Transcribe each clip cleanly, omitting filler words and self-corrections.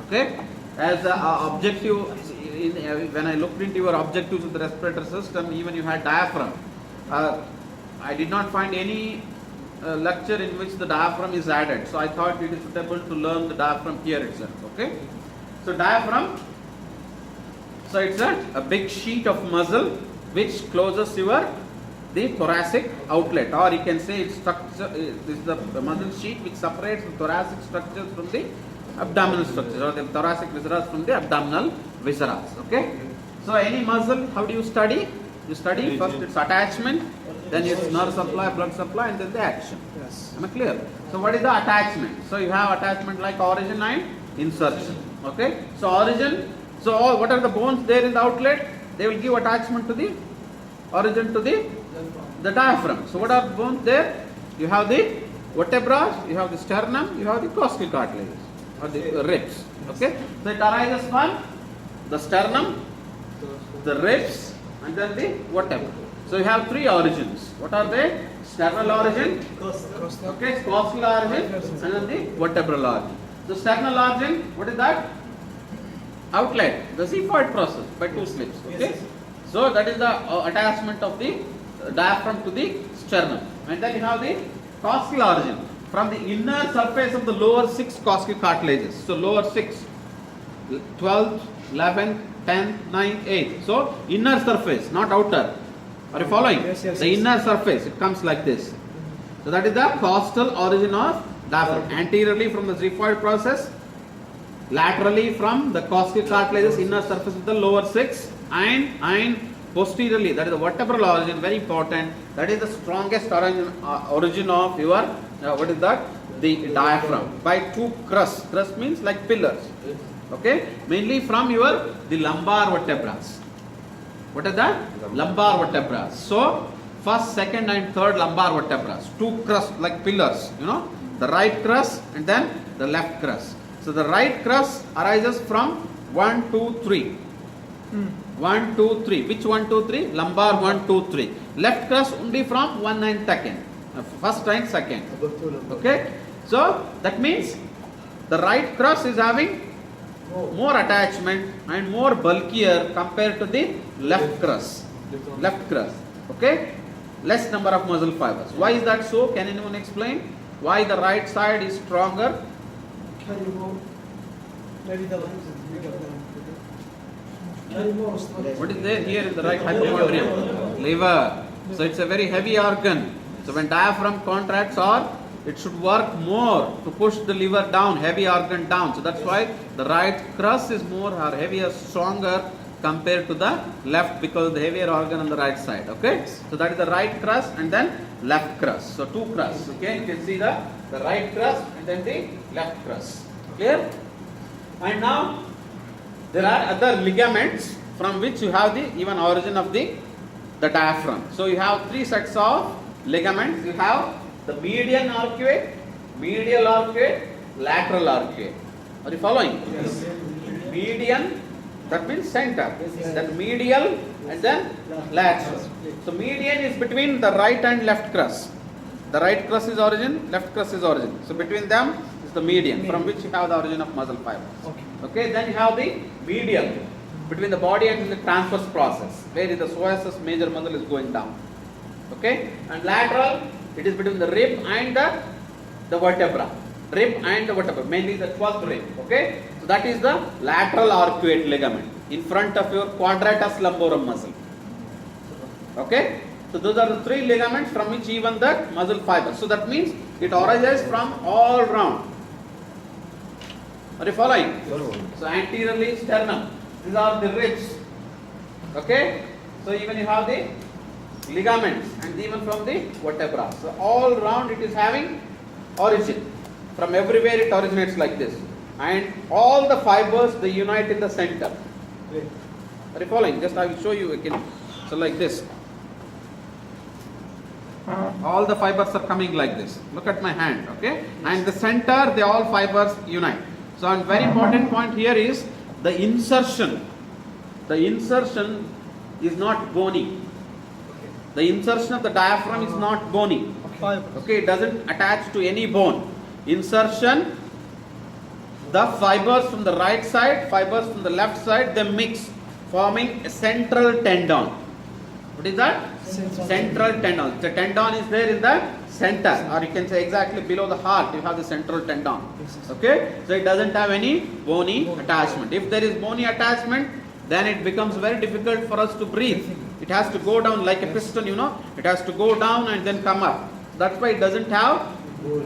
Okay, as a objective, when I looked into your objectives of the respiratory system, even you had diaphragm. I did not find any lecture in which the diaphragm is added, so I thought it is suitable to learn the diaphragm here itself. Okay, so diaphragm. So it's a big sheet of muscle which closes the thoracic outlet, or you can say it's structure. This is the muscle sheet which separates the thoracic structures from the abdominal structures, or the thoracic viscera from the abdominal viscera. Okay. So any muscle, how do you study? You study first its attachment, then its nerve supply, blood supply, and then the action. Yes. Am I clear? So what is the attachment? So you have attachment like origin and insertion. Okay. So origin. So what are the bones there in the outlet? They will give attachment to the origin to the diaphragm. So what are the bones there? You have the vertebrae, you have the sternum, you have the costal cartilages or the ribs. Okay. So it arises from the sternum, the ribs, and then the vertebra. So you have three origins. What are they? Sternal origin, okay, costal origin, and then the vertebral origin. The sternal origin, what is that? Outlet, the xiphoid process by two slits. Okay, so that is the attachment of the diaphragm to the sternum, and then you have the costal origin from the inner surface of the lower 6 costal cartilages. So lower 6, 12th, 11th, 10th, 9th, 8th. So inner surface, not outer. Are you following? Yes, The inner surface, it comes like this. So that is the costal origin of diaphragm. Anteriorly from the xiphoid process, laterally from the costal cartilages, inner surface of the lower 6, and posteriorly, that is the vertebral origin, very important. That is the strongest origin of your, what is that? The diaphragm. By two crusts. Crust means like pillars. Okay, mainly from the lumbar vertebrae. What is that? Lumbar vertebrae. So first, second, and third lumbar vertebrae. Two crusts like pillars. You know, the right crust and then the left crust. So the right crust arises from 1, 2, 3. 1, 2, 3. Which 1, 2, 3? Lumbar 1, 2, 3. Left crust only from 1 and second. First and second. Okay. So that means the right crust is having more attachment and more bulkier compared to the left crust. Left crust. Okay. Less number of muscle fibers. Why is that so? Can anyone explain why the right side is stronger? What is there here in the right hypochondrium? Liver. So it's a very heavy organ. So when diaphragm contracts, or it should work more to push the liver down, heavy organ down. So that's why the right crust is more or heavier, stronger compared to the left, because of the heavier organ on the right side. Okay. So that is the right crust and then left crust. So two crusts. Okay. You can see the right crust and then the left crust. Clear? And now there are other ligaments from which you have the even origin of the diaphragm. So you have three sets of ligaments. You have the median arcuate, medial arcuate, lateral arcuate. Are you following? Yes. Median, that means center. Then medial and then lateral. So median is between the right and left crust. The right crust is origin, left crust is origin. So between them is the median, from which you have the origin of muscle fibers. Okay, then you have the medial, between the body and the transverse process, where the psoas major muscle is going down. Okay, and lateral, it is between the rib and the vertebra. Rib and the vertebra, mainly the 12th rib. Okay, so that is the lateral arcuate ligament in front of your quadratus lumborum muscle. Okay, so those are the three ligaments from which even the muscle fiber. So that means it arises from all round. Are you following? So anteriorly sternum. These are the ribs. Okay, so even you have the ligaments and even from the vertebra. So all round it is having origin. From everywhere it originates like this. And all the fibers, they unite in the center. Are you following? Just I will show you again. So like this. All the fibers are coming like this. Look at my hand. Okay. And the center, they all fibers unite. So a very important point here is the insertion. The insertion is not bony. The insertion of the diaphragm is not bony. Okay, it doesn't attach to any bone. Insertion the fibers from the right side, fibers from the left side, they mix, forming a central tendon. What is that? Central tendon. The tendon is there in the center, or you can say exactly below the heart, you have the central tendon. Okay? So it doesn't have any bony attachment. If there is bony attachment, then it becomes very difficult for us to breathe. It has to go down like a piston, you know. It has to go down and then come up. That's why it doesn't have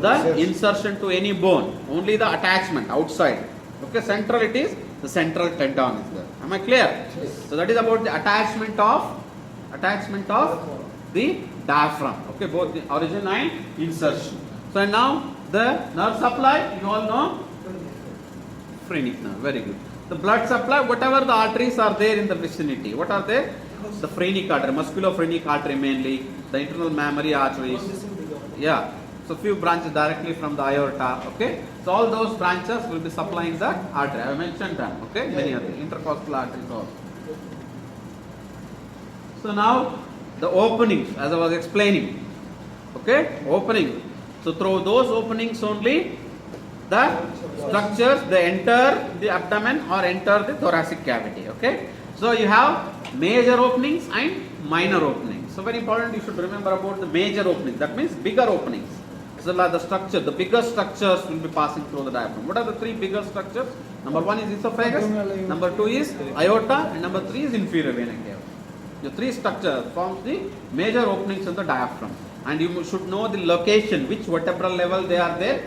the insertion to any bone, only the attachment outside. Okay, central it is, the central tendon is there. Am I clear? Yes. So that is about the attachment of the diaphragm. Okay, both the origin and insertion. So now the nerve supply, you all know, phrenic nerve. Very good. The blood supply, whatever the arteries are there in the vicinity. What are they? The phrenic artery, musculophrenic artery mainly, the internal mammary arteries. Yeah. So few branches directly from the aorta. Okay. So all those branches will be supplying the artery. I mentioned them. Okay. Many other intercostal arteries also. So now the openings, as I was explaining. Okay. Opening. So through those openings only the structures they enter the abdomen or enter the thoracic cavity. Okay. So you have major openings and minor openings. So very important, you should remember about the major openings. That means bigger openings. So the structure, the bigger structures will be passing through the diaphragm. What are the three bigger structures? Number one is esophagus, number two is aorta, and number three is inferior vena cava. The three structures forms the major openings in the diaphragm. And you should know the location, which vertebral level they are there.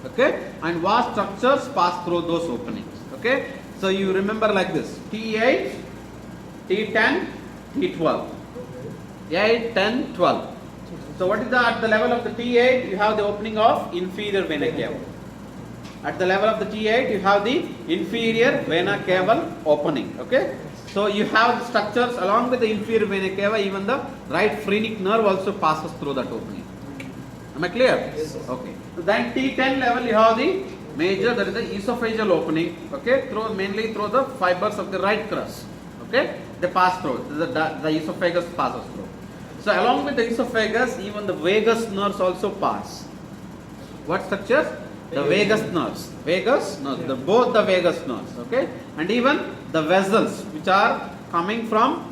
Okay, and what structures pass through those openings. Okay, so you remember like this: T8, T10, T12. 8, 10, 12. So what is at the level of the T8? You have the opening of inferior vena cava. At the level of the T8, you have the inferior vena caval opening. Okay, so you have the structures along with the inferior vena cava. Even the right phrenic nerve also passes through that opening. Am I clear? Yes. Okay. So then T10 level you have the major, that is the esophageal opening. Okay, mainly through the fibers of the right crust. Okay, they pass through. The esophagus passes through. So along with the esophagus, even the vagus nerves also pass. What structures? The vagus nerves. Vagus nerves. Both the vagus nerves. Okay, and even the vessels which are coming from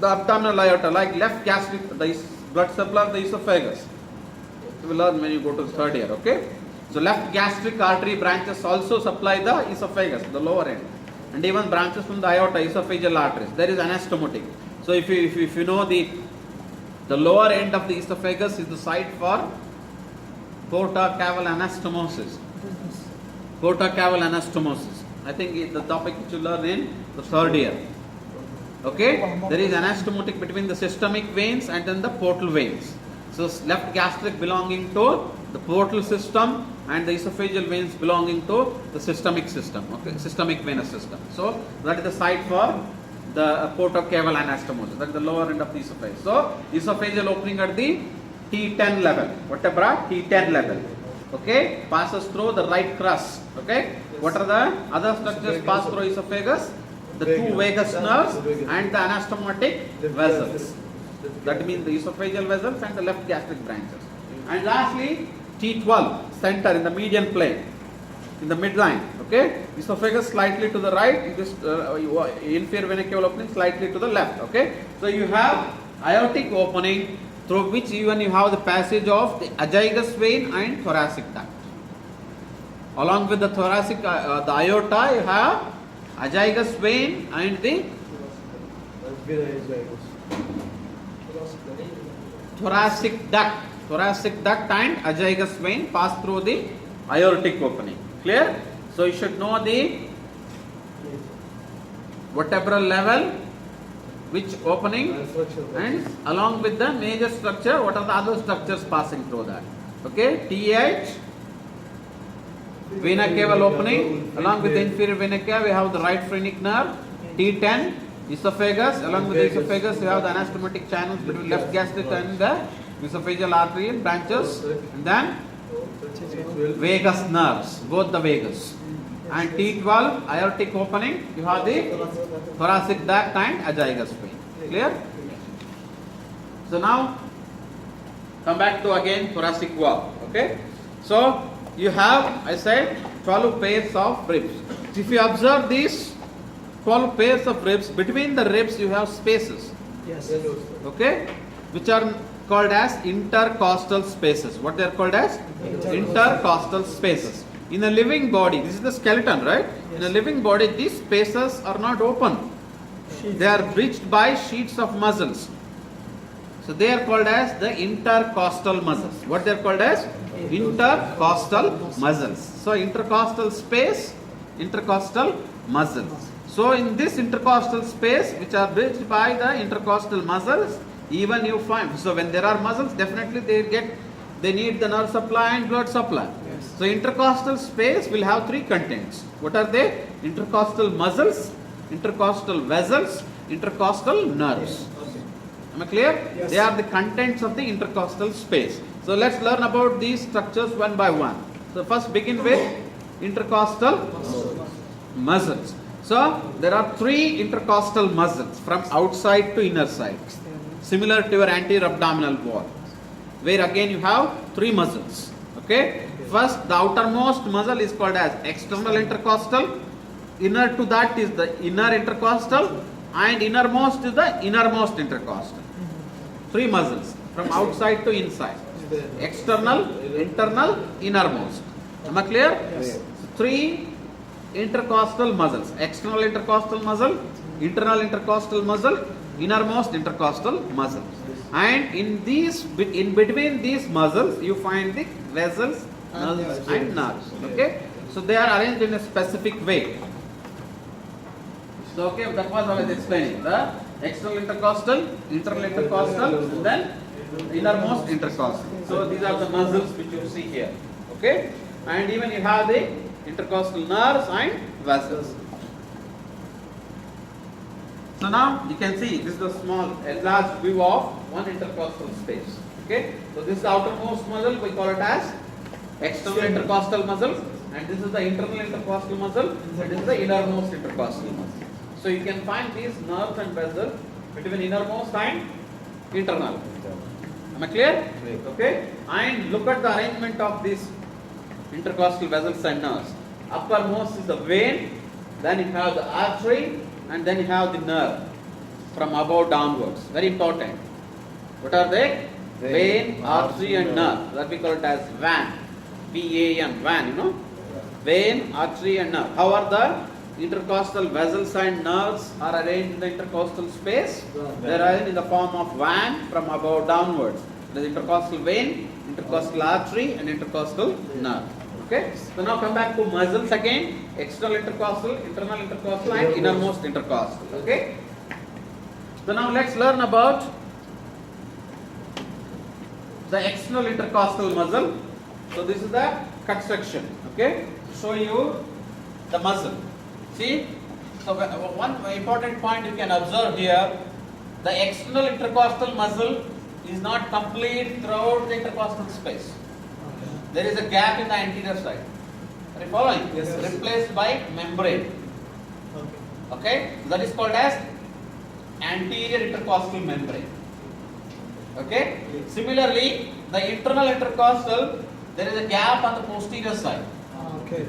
the abdominal aorta, like left gastric, the blood supply of the esophagus. You will learn when you go to the third year. Okay, so left gastric artery branches also supply the esophagus, the lower end, and even branches from the aorta, esophageal arteries. There is anastomotic. So if you know the lower end of the esophagus is the site for porta-caval anastomosis. Porta-caval anastomosis. I think it's the topic which you learn in the third year. Okay, there is anastomotic between the systemic veins and then the portal veins. So left gastric belonging to the portal system and the esophageal veins belonging to the systemic system, okay, systemic venous system. So that is the site for the portocaval anastomosis, that is the lower end of the esophagus. So esophageal opening at the T10 level, vertebra T10 level, okay, passes through the right crust. Okay, what are the other structures pass through esophagus? The two vagus nerves and the anastomotic vessels. That means the esophageal vessels and the left gastric branches. And lastly, T12, center in the median plane, in the midline. Okay, esophagus slightly to the right, this inferior vena cava opening slightly to the left. Okay, so you have aortic opening through which even you have the passage of the azygous vein and thoracic duct. Along with the thoracic, the aorta, you have azygous vein and the thoracic duct. Thoracic duct and azygous vein pass through the aortic opening. Clear? So you should know the vertebral level, which opening, and along with the major structure, what are the other structures passing through that? Okay, T8, vena caval opening, along with the inferior vena cava, we have the right phrenic nerve. T10, esophagus, along with the esophagus, you have the anastomotic channels between left gastric and the esophageal artery branches, and then vagus nerves, both the vagus. And T12, aortic opening, you have the thoracic duct and azygous vein. Clear? So now, come back to again thoracic wall. Okay? So, you have, I said, 12 pairs of ribs. If you observe these 12 pairs of ribs, between the ribs you have spaces. Yes. Okay, which are called as intercostal spaces. What they are called as? Intercostal spaces. In a living body, this is the skeleton, right? In a living body, these spaces are not open. They are bridged by sheets of muscles. So they are called as the intercostal muscles. What they are called as? Intercostal muscles. So intercostal space, intercostal muscles. So in this intercostal space, which are bridged by the intercostal muscles, even you find, so when there are muscles, definitely they need the nerve supply and blood supply. Yes. So intercostal space will have three contents. What are they? Intercostal muscles, intercostal vessels, intercostal nerves. Okay. Am I clear? Yes. They are the contents of the intercostal space. So let's learn about these structures one by one. So first begin with intercostal muscles. So there are three intercostal muscles from outside to inner side, similar to your anterior abdominal wall, where again you have three muscles. Okay. First, the outermost muscle is called as external intercostal. Inner to that is the inner intercostal, and innermost is the innermost intercostal. Three muscles from outside to inside. External, internal, innermost. Am I clear? Yes. Three intercostal muscles. External intercostal muscle, internal intercostal muscle, innermost intercostal muscle. And in between these muscles, you find the vessels, nerves, and nerves. Okay? So they are arranged in a specific way. So okay, that was what I was explaining. The external intercostal, internal intercostal, and then innermost intercostal. So these are the muscles which you see here. Okay? And even you have the intercostal nerves and vessels. So now you can see this is a small enlarged view of one intercostal space. Okay? So this is the outermost muscle, we call it as external intercostal muscle, and this is the internal intercostal muscle, and this is the innermost intercostal muscle. So you can find these nerves and vessels between innermost and internal. Am I clear? Okay? And look at the arrangement of these intercostal vessels and nerves. Uppermost is the vein, then you have the artery, and then you have the nerve from above downwards. Very important. What are they? Vein, artery, and nerve. That we call it as VAN. VAN, VAN, you know? Vein, artery, and nerve. How are the intercostal vessels and nerves are arranged in the intercostal space? They are arranged in the form of VAN from above downwards. The intercostal vein, intercostal artery, and intercostal nerve. Okay? So now come back to muscles again. External intercostal, internal intercostal, and innermost intercostal. Okay? So now let's learn about the external intercostal muscle. So this is the cut section. Okay? To show you the muscle. See? So one important point you can observe here, the external intercostal muscle is not complete throughout the intercostal space. There is a gap in the anterior side. Are you following? Yes, sir. Replaced by membrane. Okay? That is called as anterior intercostal membrane. Okay? Yes. Similarly, the internal intercostal, there is a gap on the posterior side. Okay.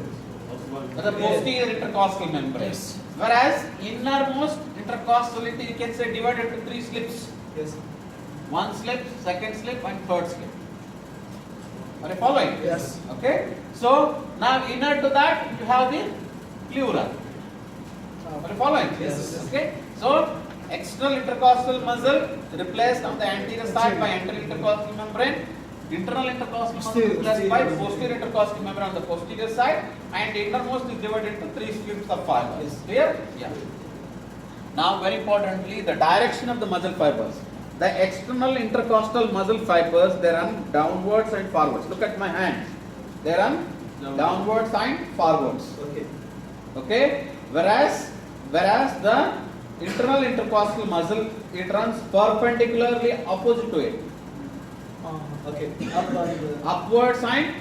The posterior intercostal membrane. Yes. Whereas innermost intercostality, you can say divided into three slips. Yes. One slip, second slip, and third slip. Are you following? Yes. Okay. So now inner to that you have the pleura. Are you following? Yes. Okay. So external intercostal muscle replaced on the anterior side by anterior intercostal membrane. Internal intercostal muscle replaced by posterior intercostal membrane on the posterior side, and innermost is divided into three slips of fibers. Yes. Clear? Yeah. Now very importantly, the direction of the muscle fibers. The external intercostal muscle fibers, they run downwards and forwards. Look at my hands. They run downwards and forwards. Okay. Okay? Whereas the internal intercostal muscle, it runs perpendicularly opposite to it. Okay. Upwards and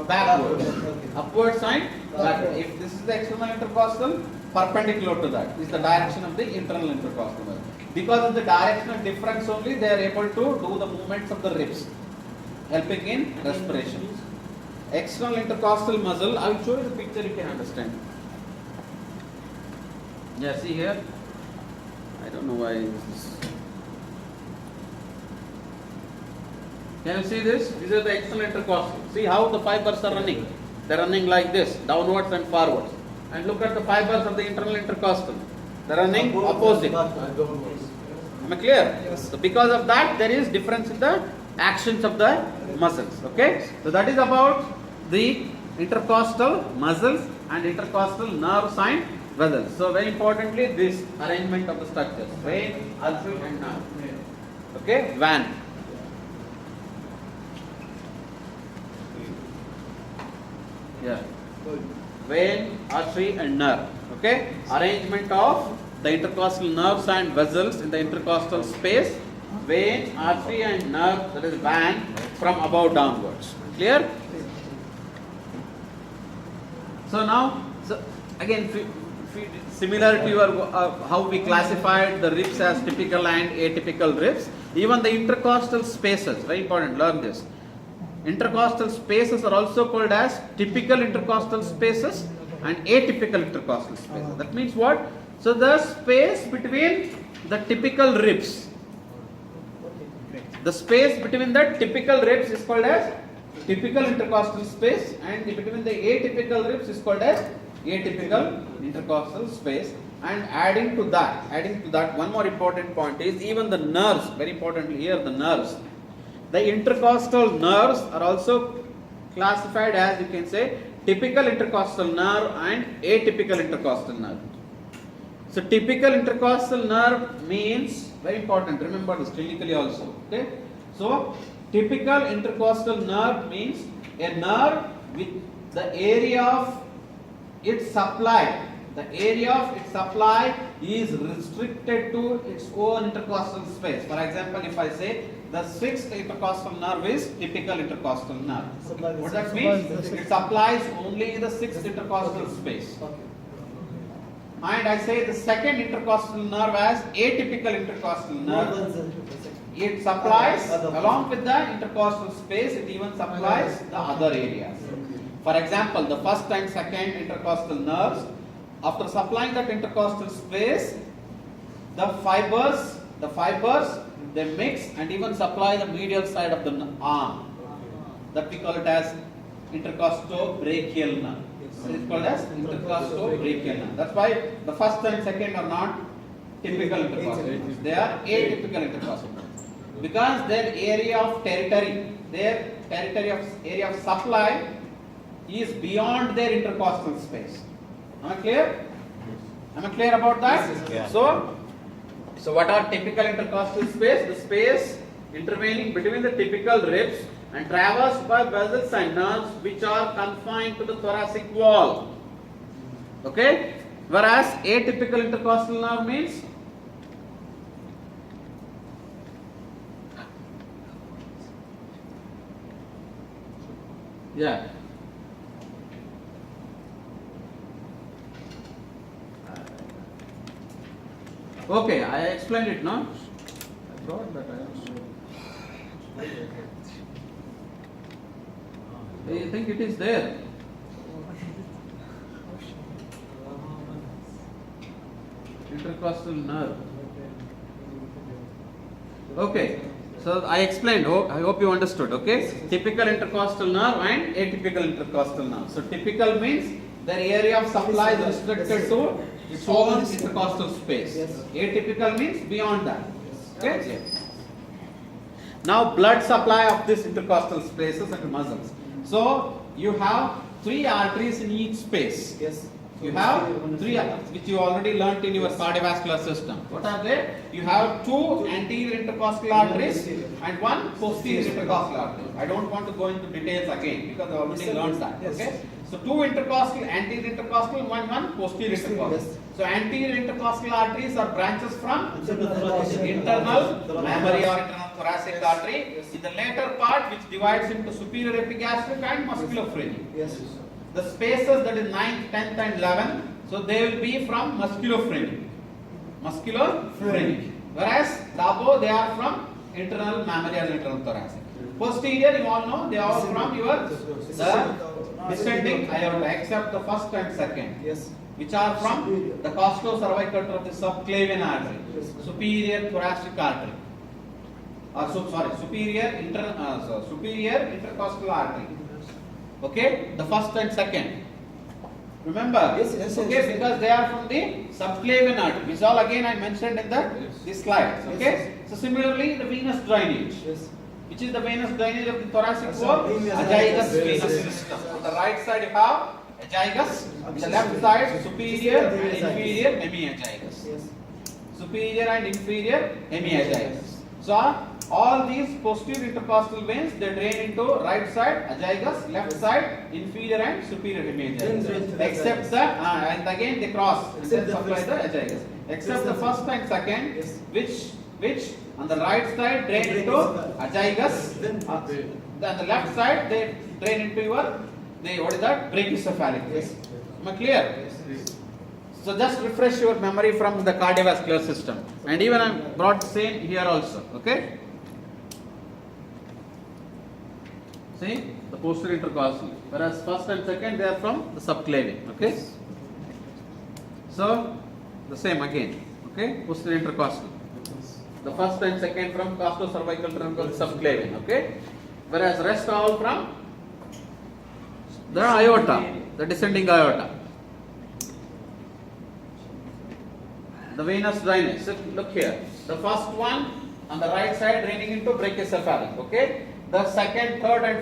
backwards. Okay. Upwards and backwards. If this is the external intercostal, perpendicular to that is the direction of the internal intercostal muscle. Because of the directional difference only, they are able to do the movements of the ribs, helping in respiration. external intercostal muscle. I will show you the picture, you can understand. Yeah, see here. I don't know why this. Can you see this? These are the external intercostal. See how the fibers are running. They are running like this, downwards and forwards. And look at the fibers of the internal intercostal. They are running opposite. Am I clear? Yes. So because of that, there is difference in the actions of the muscles. Okay? So that is about the intercostal muscles and intercostal nerves and vessels. So very importantly, this arrangement of the structures: vein, artery, and nerve. Okay? Van. Yeah. Vein, artery, and nerve. Okay? Arrangement of the intercostal nerves and vessels in the intercostal space. Vein, artery, and nerve, that is van, from above downwards. Clear? So now, again, similar to your how we classified the ribs as typical and atypical ribs, even the intercostal spaces, very important, learn this. Intercostal spaces are also called as typical intercostal spaces and atypical intercostal spaces. That means what? So the space between the typical ribs, the space between the typical ribs is called as typical intercostal space, and between the atypical ribs is called as atypical intercostal space. And adding to that, one more important point is even the nerves, very importantly here, the nerves. The intercostal nerves are also classified as, you can say, typical intercostal nerve and atypical intercostal nerve. So typical intercostal nerve means, very important, remember this clinically also. Okay? So typical intercostal nerve means a nerve with the area of its supply. The area of its supply is restricted to its own intercostal space. For example, if I say the sixth intercostal nerve is typical intercostal nerve. What that means? It supplies only the sixth intercostal space. And I say the second intercostal nerve as atypical intercostal nerve. It supplies, along with the intercostal space, it even supplies the other areas. For example, the first and second intercostal nerves, after supplying that intercostal space, the fibers, they mix and even supply the medial side of the arm. That we call it as intercostobrachial nerve. So it's called as intercostobrachial nerve. That's why the first and second are not typical intercostal nerves. They are atypical intercostal nerves. Because their area of territory, area of supply is beyond their intercostal space. Am I clear? Am I clear about that? Yes. So what are typical intercostal space? The space intervening between the typical ribs and traversed by vessels and nerves which are confined to the thoracic wall. Okay? Whereas atypical intercostal nerve means yeah. Okay, I explained it now. I thought that I also. I think it is there. Intercostal nerve. Okay, so I explained. I hope you understood. Okay, typical intercostal nerve and atypical intercostal nerve. So typical means the area of supply is restricted to its own intercostal space. Atypical means beyond that. Okay. Now blood supply of this intercostal spaces and muscles. So you have 3 arteries in each space. Yes. You have 3 arteries which you already learnt in your cardiovascular system. What are they? You have 2 anterior intercostal arteries and 1 posterior intercostal artery. I don't want to go into details again because I already learned that. Okay. So 2 intercostal, anterior intercostal, 1 posterior intercostal. So anterior intercostal arteries are branches from internal mammary or internal thoracic artery. In the later part, which divides into superior epigastric and musculophrenic. Yes. The spaces, that is 9th, 10th and 11th, so they will be from musculophrenic. Whereas the above, they are from internal mammary or internal thoracic. Posterior, you all know, they are all from your the descending aorta, except the first and second, Yes. which are from Superior. the costocervical of the subclavian artery, Yes. superior thoracic artery, superior intercostal artery. Okay, the first and second. Remember? Yes, yes, okay, yes. because they are from the subclavian artery, which all again I mentioned in the this slides. Yes, Okay, yes. so similarly the venous drainage. Yes. Which is the venous drainage of the thoracic Yes, wall? venous Azygous drainage. venous Yes, yes. system. On the right side you have azygous, on the left side superior and inferior hemiazygous. Yes. Superior and inferior hemiazygous. So all these posterior intercostal veins they drain into right side azygous, left side inferior and superior Then drain to hemiazygous. the Except azygous. the and again they cross and Except then the supply first- the azygous. Except the first and second, Yes. which on the right side drain into azygous, Then- then the left side they drain into your what is that brachycephalic. Yes. Am I clear? So just refresh your memory from the cardiovascular system, and even I brought same here also. Okay. See the posterior intercostal, whereas first and second they are from the subclavian. Okay. So the same again. Okay, posterior intercostal. The first and second from costocervical truncal subclavian. Okay, whereas rest are all from the aorta, the descending aorta. The venous drainage. So look here. The first one on the right side draining into brachycephalic. Okay. The second, third, and